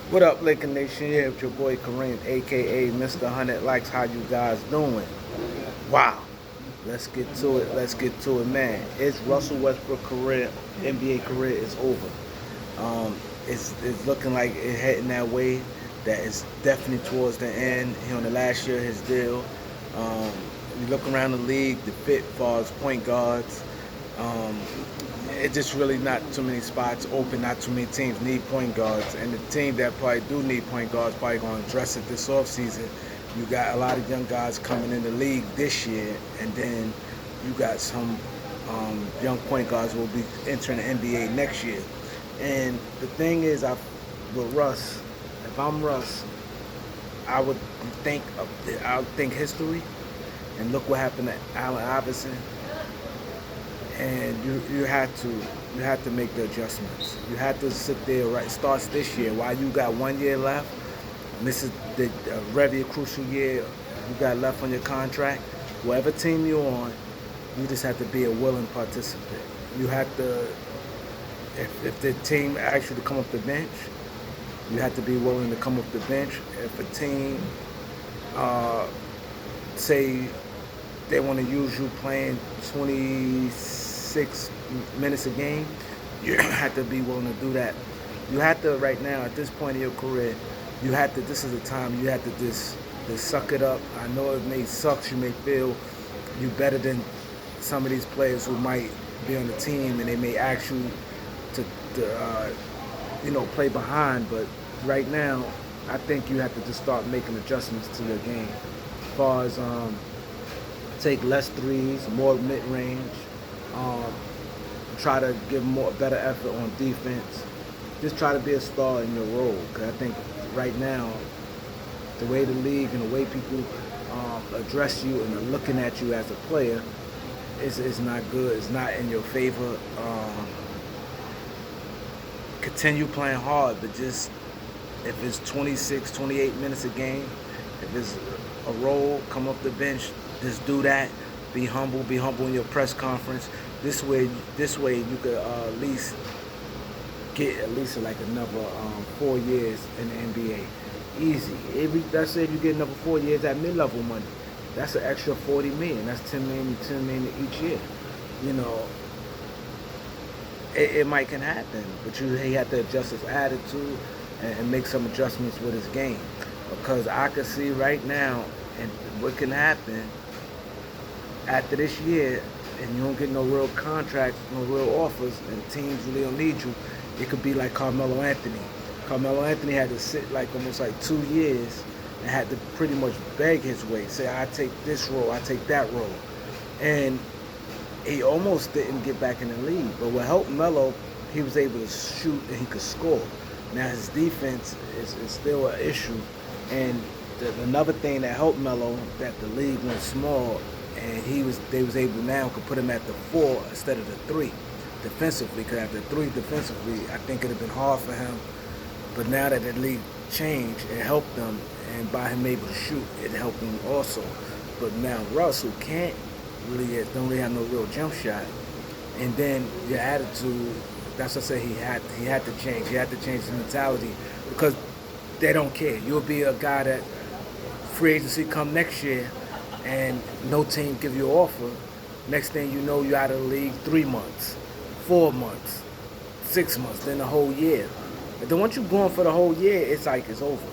What up, Laker Nation? Yeah, it's your boy Kareem, aka Mr. 100 Likes. How you guys doing? Wow. Let's get to it. Let's get to it, man. It's Russell Westbrook career, NBA career is over. Um, it's looking like it's heading that way. That is definitely towards the end. He on the last year of his deal. Um, you look around the league, the fit for point guards. Um, it's just really not too many spots open. Not too many teams need point guards, and the team that probably do need point guards probably going to address it this offseason. You got a lot of young guys coming in the league this year, and then you got some young point guards who will be entering the NBA next year. And the thing is, with Russ, if I'm Russ, I would I would think history, and look what happened to Allen Iverson, and you had to make the adjustments. You had to sit there. Right, starts this year while you got 1 year left, and this is the very crucial year you got left on your contract. Whatever team you're on, you just have to be a willing participant. You have to, if the team asks you to come off the bench, you have to be willing to come off the bench. If a team uh, say they want to use you playing 26 minutes a game, you have to be willing to do that. You have to, right now, at this point in your career, you have to, this is the time you have to just suck it up. I know it may suck, you may feel you better than some of these players who might be on the team and they may ask you to play behind, but right now, I think you have to just start making adjustments to your game. As far as take less threes, more mid-range, um, try to give better effort on defense. Just try to be a star in your role. Because I think right now, the way the league and the way people address you and are looking at you as a player is not good. It's not in your favor. Continue playing hard, but just if it's 26, 28 minutes a game, if it's a role, come off the bench, just do that. Be humble in your press conference. This way you could at least get at least like another 4 years in the NBA. Easy. Let's say if you get another 4 years at mid-level money, that's an extra 40 million. That's 10 million each year. You know, it might can happen, but he had to adjust his attitude and make some adjustments with his game. Because I can see right now, and what can happen after this year, and you don't get no real contracts, no real offers, and teams really don't need you, it could be like Carmelo Anthony. Carmelo Anthony had to sit like almost like 2 years and had to pretty much beg his way, say, I take this role, I take that role. And he almost didn't get back in the league. But what helped Melo, he was able to shoot and he could score. Now his defense is still an issue. And another thing that helped Melo, that the league went small, and they was able now could put him at the 4 instead of the 3 defensively. Because at the 3 defensively, I think it'd have been hard for him. But now that the league changed, it helped them, and by him able to shoot, it helped him also. But now Russ, who don't really have no real jump shot, and then your attitude. That's what I say he had to change. He had to change his mentality because they don't care. You'll be a guy that free agency come next year and no team give you an offer. Next thing you know, you're out of the league 3 months, 4 months, 6 months, then the whole year. But then once you're going for the whole year, it's like it's over.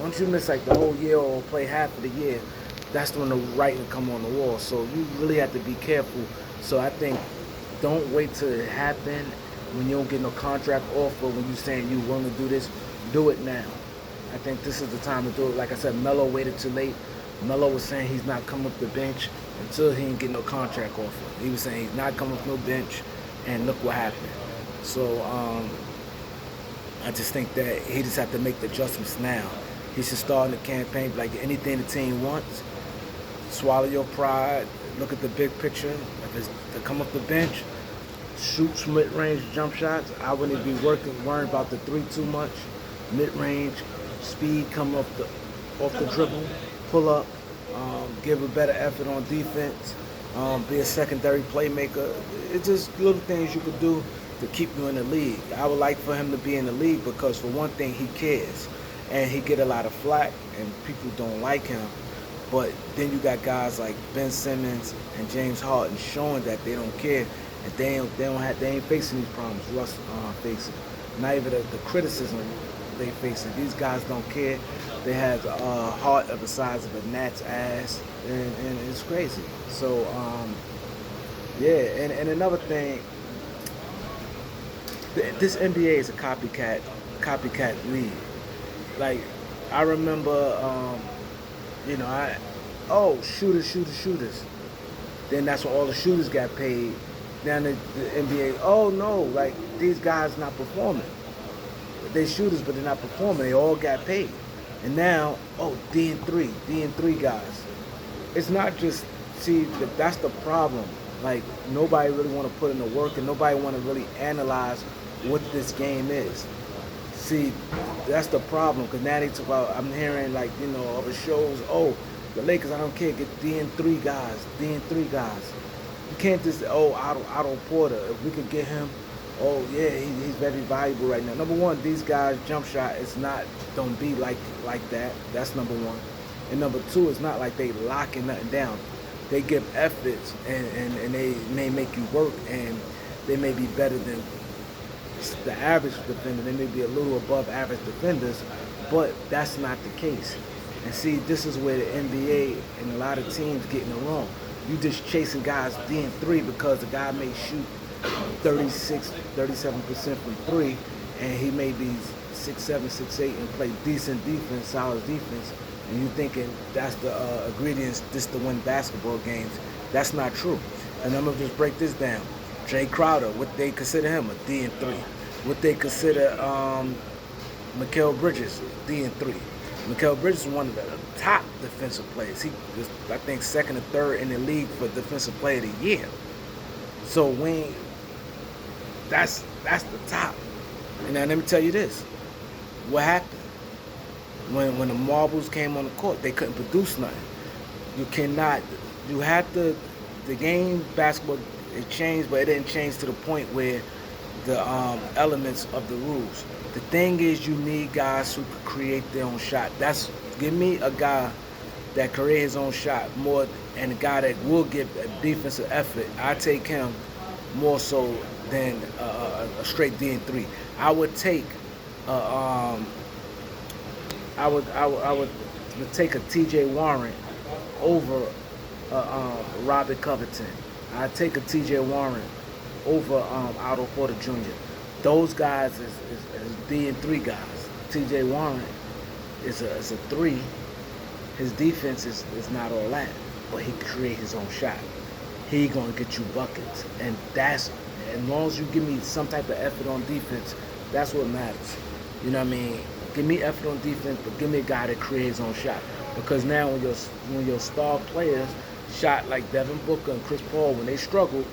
Once you miss like the whole year or play half of the year, that's when the writing come on the wall. So you really have to be careful. So I think don't wait till it happen when you don't get no contract offer, when you're saying you want to do this, do it now. I think this is the time to do it. Like I said, Melo waited too late. Melo was saying he's not coming off the bench until he didn't get no contract offer. He was saying he's not coming off no bench, and look what happened. So I just think that he just have to make the adjustments now. He should start in the campaign like anything the team wants. Swallow your pride. Look at the big picture. If it's to come off the bench, shoot mid-range jump shots. I wouldn't be worrying about the 3 too much. Mid-range, speed, come off the dribble, pull up, give a better effort on defense, be a secondary playmaker. It's just little things you could do to keep you in the league. I would like for him to be in the league because, for one thing, he cares. and he get a lot of flack, and people don't like him. But then you got guys like Ben Simmons and James Harden showing that they don't care, and they ain't facing these problems Russ facing. Not even the criticism they facing. These guys don't care. They have a heart of the size of a gnat's ass, and it's crazy. So yeah, and another thing, this NBA is a copycat league. Like I remember, shooters. Then that's when all the shooters got paid. Now the NBA, oh no, like these guys not performing. They shooters, but they're not performing. They all got paid. And now, D and three guys. It's not just, see, that's the problem. Like nobody really want to put in the work, and nobody want to really analyze what this game is. See, that's the problem. Cause now they talk about, I'm hearing like other shows. Oh, the Lakers, I don't care, get D&3 guys. You can't just Otto Porter. If we could get him, oh yeah, he's very valuable right now. Number one, these guys' jump shot is not, don't be like that. That's number one. And number two, it's not like they locking nothing down. They give efforts, and they may make you work, and they may be better than the average defender. They may be a little above average defenders, but that's not the case. And see, this is where the NBA and a lot of teams getting it wrong. You just chasing guys D&3 because the guy may shoot 37% from three, and he may be 6'7", 6'8", and play decent defense, solid defense, and you thinking that's the ingredients just to win basketball games. That's not true. And I'm gonna just break this down. Jay Crowder, what they consider him, a D&3. What they consider Mikal Bridges, D&3. Mikal Bridges is one of the top defensive players. He was, I think, second or third in the league for defensive player of the year. So that's the top. And now let me tell you this. What happened? When the marbles came on the court, they couldn't produce nothing. You had the game, basketball, it changed, but it didn't change to the point where the elements of the rules. The thing is, you need guys who can create their own shot. Give me a guy that create his own shot more, and a guy that will give a defensive effort. I take him more so than a straight D&3. I would take I would take a T.J. Warren over Robert Covington. I'd take a T.J. Warren over Otto Porter Jr. Those guys is D&3 guys. T.J. Warren is a 3. His defense is not all that, but he can create his own shot. He gonna get you buckets, and that's, as long as you give me some type of effort on defense, that's what matters. You know what I mean? Give me effort on defense, but give me a guy that creates his own shot. Because now when your star players shot like Devin Booker and Chris Paul, when they struggled,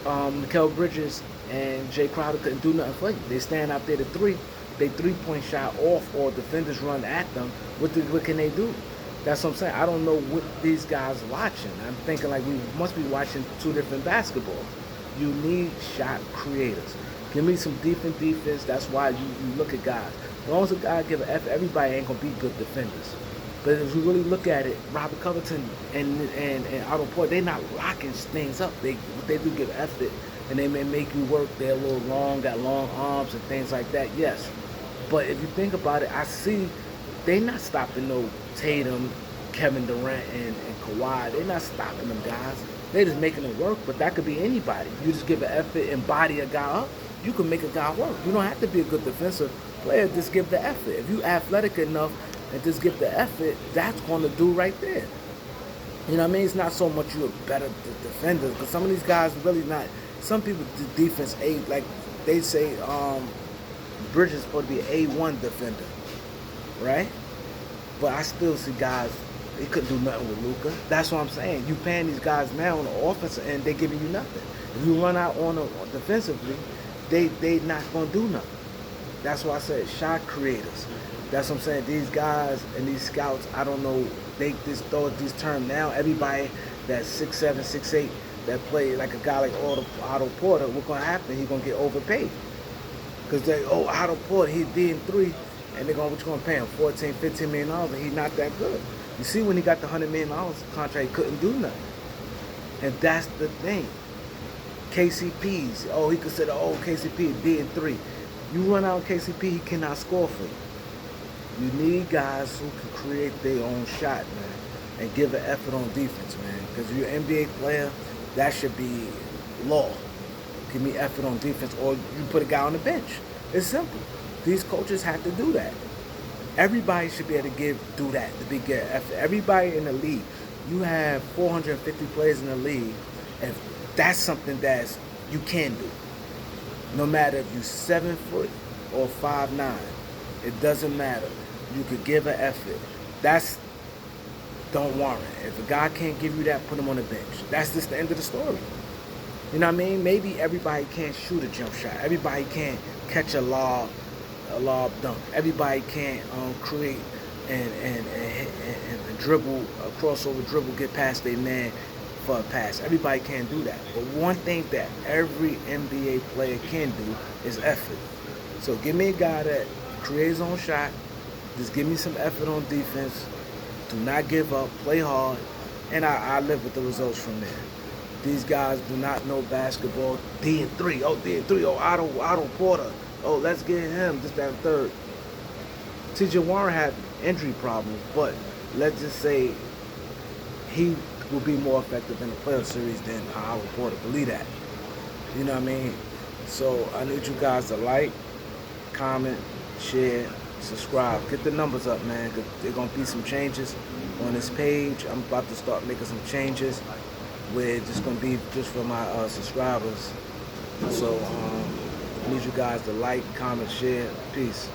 Mikal Bridges and Jay Crowder couldn't do nothing for you. They stand out there to three. They 3-point shot off, or defenders run at them. What can they do? That's what I'm saying. I don't know what these guys are watching. I'm thinking like we must be watching two different basketballs. You need shot creators. Give me some defense. That's why you look at guys. As long as a guy give an effort, everybody ain't gonna be good defenders. But if you really look at it, Robert Covington and Otto Porter, they're not locking things up. They do give effort, and they may make you work. They're a little long, got long arms and things like that. Yes, but if you think about it, I see they not stopping no Tatum, Kevin Durant, and Kawhi. They're not stopping them guys. They're just making it work. But that could be anybody. You just give an effort and body a guy up. You can make a guy work. You don't have to be a good defensive player. Just give the effort. If you athletic enough and just give the effort, that's going to do right there. You know what I mean? It's not so much you're a better defender, because some of these guys really not. Some people do defense A, like they say Bridges is supposed to be an A1 defender, right? But I still see guys, they couldn't do nothing with Luka. That's what I'm saying. You paying these guys now on the offensive end, they giving you nothing. If you run out on defensively, they not going to do nothing. That's why I said shot creators. That's what I'm saying. These guys and these scouts, I don't know, they just throw these terms now. Everybody that's 6'7", 6'8", that play like a guy like Otto Porter, what's going to happen? He's going to get overpaid. Because Otto Porter, he's D&3, And they're going, what you going to pay him? 14, 15 million dollars, and he's not that good. You see, when he got the $100 million contract, he couldn't do nothing. And that's the thing. KCP's, he consider, KCP D3. You run out KCP, he cannot score for you. You need guys who can create their own shot, man, and give an effort on defense, man. Because if you're an NBA player, that should be law. Give me effort on defense, or you put a guy on the bench. It's simple. These coaches have to do that. Everybody should be able to do that, to be good effort. Everybody in the league, you have 450 players in the league, and that's something that you can do. No matter if you're 7 foot or 5'9", it doesn't matter. You could give an effort. Don't warrant. If a guy can't give you that, put him on the bench. That's just the end of the story. You know what I mean? Maybe everybody can't shoot a jump shot. Everybody can't catch a lob dunk. Everybody can't create and dribble, a crossover dribble, get past their man for a pass. Everybody can't do that. But one thing that every NBA player can do is effort. So give me a guy that creates his own shot. Just give me some effort on defense. Do not give up. Play hard. And I live with the results from there. These guys do not know basketball. D3. D3. Otto Porter. Let's get him. This, that, and third. T.J. Warren had injury problems, but let's just say he will be more effective in the playoff series than Otto Porter. Believe that. You know what I mean? So I need you guys to like, comment, share, subscribe. Get the numbers up, man, because there's going to be some changes on this page. I'm about to start making some changes where it's just going to be just for my subscribers. So I need you guys to like, comment, share. Peace.